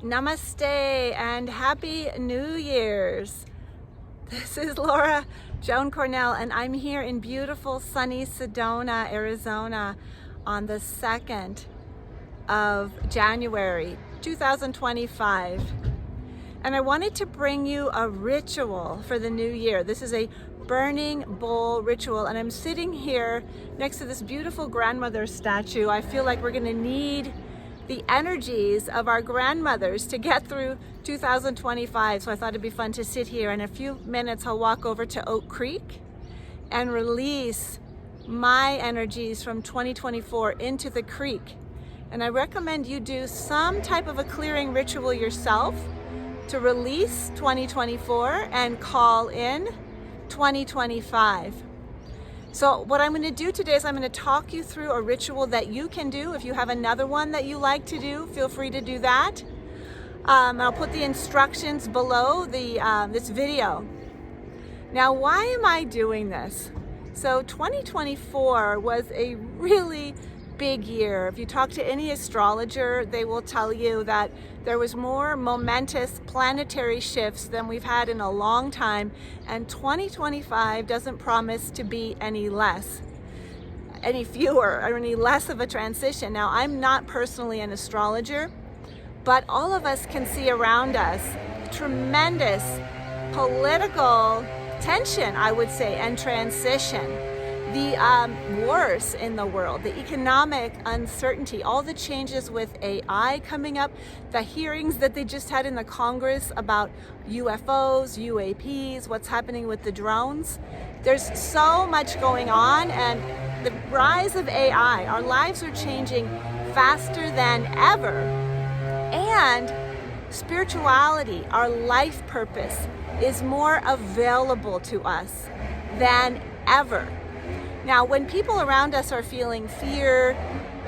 Namaste and Happy New Year's. This is Laura Joan Cornell and I'm here in beautiful sunny Sedona, Arizona on the 2nd of January 2025. And I wanted to bring you a ritual for the new year. This is a burning bowl ritual and I'm sitting here next to this beautiful grandmother statue. I feel like we're going to need the energies of our grandmothers to get through 2025. So I thought it'd be fun to sit here. In a few minutes, I'll walk over to Oak Creek and release my energies from 2024 into the creek. And I recommend you do some type of a clearing ritual yourself to release 2024 and call in 2025. So what I'm going to do today is I'm going to talk you through a ritual that you can do. If you have another one that you like to do, feel free to do that. I'll put the instructions below this video. Now, why am I doing this? So 2024 was a really big year. If you talk to any astrologer, they will tell you that there was more momentous planetary shifts than we've had in a long time, and 2025 doesn't promise to be any fewer or any less of a transition. Now, I'm not personally an astrologer, but all of us can see around us tremendous political tension, I would say, and transition. The wars in the world, the economic uncertainty, all the changes with AI coming up, the hearings that they just had in the Congress about UFOs, UAPs, what's happening with the drones. There's so much going on, and the rise of AI, our lives are changing faster than ever. And spirituality, our life purpose, is more available to us than ever. Now, when people around us are feeling fear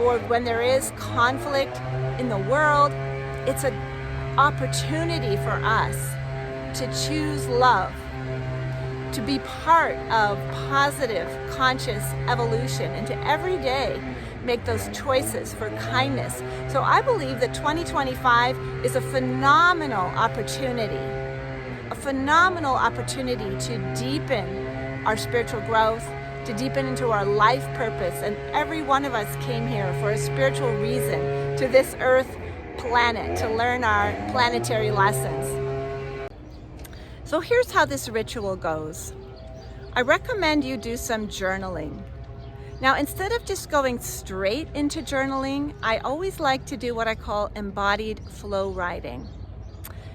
or when there is conflict in the world, it's an opportunity for us to choose love, to be part of positive, conscious evolution, and to every day make those choices for kindness. So I believe that 2025 is a phenomenal opportunity to deepen our spiritual growth, to deepen into our life purpose. And every one of us came here for a spiritual reason to this earth planet to learn our planetary lessons. So here's how this ritual goes. I recommend you do some journaling. Now, instead of just going straight into journaling, I always like to do what I call embodied flow writing.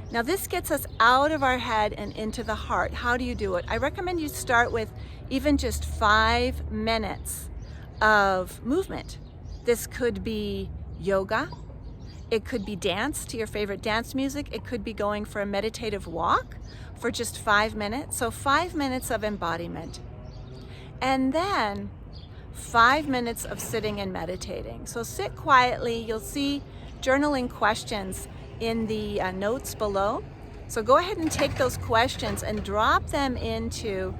Now, this gets us out of our head and into the heart. How do you do it? I recommend you start with even just 5 minutes of movement. This could be yoga. It could be dance to your favorite dance music. It could be going for a meditative walk for just 5 minutes. So 5 minutes of embodiment. And then 5 minutes of sitting and meditating. So sit quietly. You'll see journaling questions in the notes below. So go ahead and take those questions and drop them into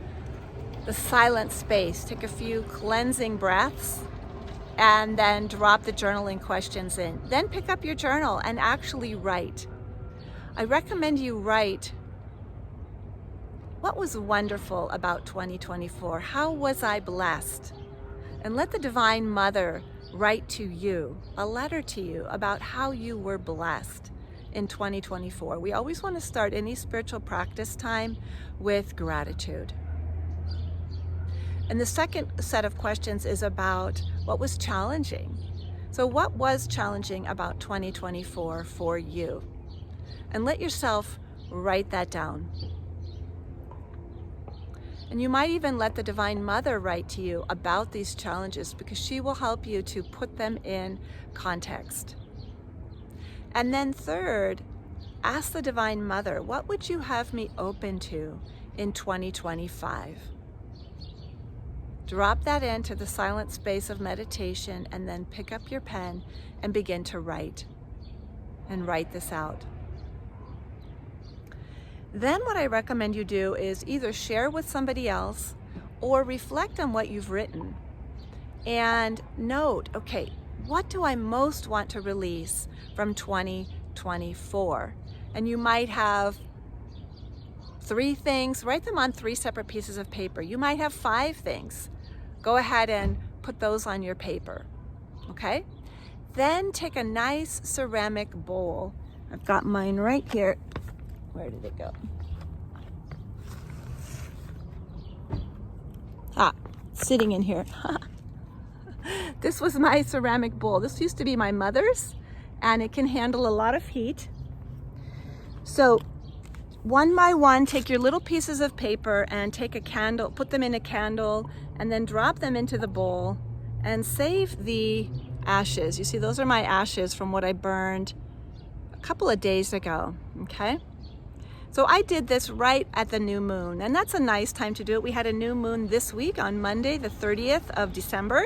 the silent space. Take a few cleansing breaths and then drop the journaling questions in. Then pick up your journal and actually write. I recommend you write, what was wonderful about 2024? How was I blessed? And let the Divine Mother write to you, a letter to you about how you were blessed in 2024. We always want to start any spiritual practice time with gratitude. And the second set of questions is about what was challenging. So what was challenging about 2024 for you? And let yourself write that down. And you might even let the Divine Mother write to you about these challenges because she will help you to put them in context. And then third, ask the Divine Mother, what would you have me open to in 2025? Drop that into the silent space of meditation and then pick up your pen and begin to write. And write this out. Then what I recommend you do is either share with somebody else or reflect on what you've written and note, okay, what do I most want to release from 2024? 2024. And you might have 3 things, write them on 3 separate pieces of paper. You might have 5 things. Go ahead and put those on your paper, okay? Then take a nice ceramic bowl. I've got mine right here. Where did it go? Sitting in here. This was my ceramic bowl. This used to be my mother's, and it can handle a lot of heat. So one by one, take your little pieces of paper and take a candle, put them in a candle, and then drop them into the bowl and save the ashes. You see, those are my ashes from what I burned a couple of days ago, okay? So I did this right at the new moon, and that's a nice time to do it. We had a new moon this week on Monday, the 30th of December.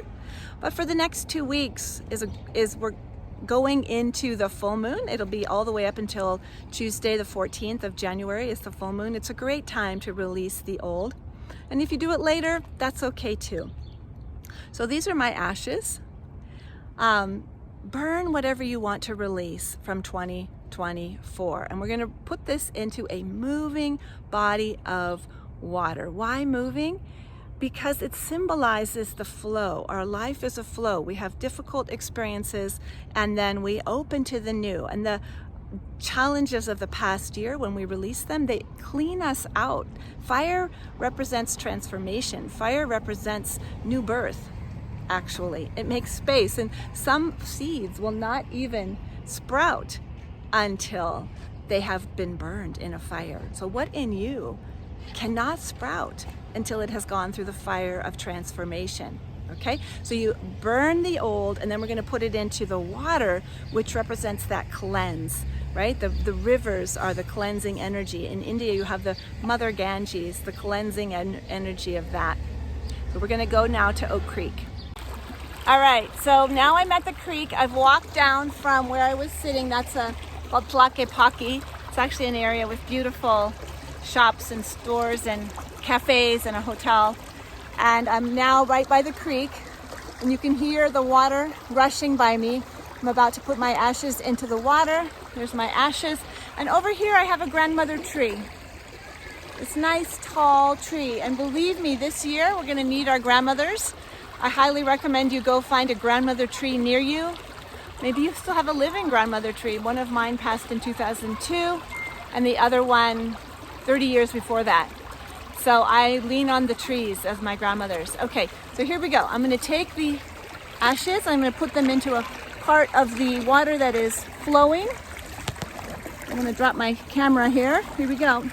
But for the next 2 weeks we're going into the full moon. It'll be all the way up until Tuesday, the 14th of January is the full moon. It's a great time to release the old. And if you do it later, that's okay too. So these are my ashes. Burn whatever you want to release from 2024. And we're going to put this into a moving body of water. Why moving? Because it symbolizes the flow. Our life is a flow. We have difficult experiences and then we open to the new. And the challenges of the past year, when we release them, they clean us out. Fire represents transformation. Fire represents new birth. Actually, it makes space, and some seeds will not even sprout until they have been burned in a fire. So what in you cannot sprout until it has gone through the fire of transformation? Okay, so you burn the old, and then we're going to put it into the water, which represents that cleanse, right? The rivers are the cleansing energy. In India, you have the Mother Ganges, the cleansing energy of that. So we're going to go now to Oak Creek. All right, so now I'm at the creek. I've walked down from where I was sitting. That's called Tlakepaki. It's actually an area with beautiful shops and stores and cafes and a hotel. And I'm now right by the creek, and you can hear the water rushing by me. I'm about to put my ashes into the water. There's my ashes. And over here I have a grandmother tree. This nice tall tree. And believe me, this year we're gonna need our grandmothers. I highly recommend you go find a grandmother tree near you. Maybe you still have a living grandmother tree. One of mine passed in 2002 and the other one 30 years before that. So I lean on the trees as my grandmothers. Okay, so here we go. I'm gonna take the ashes, I'm gonna put them into a part of the water that is flowing. I'm gonna drop my camera here. Here we go.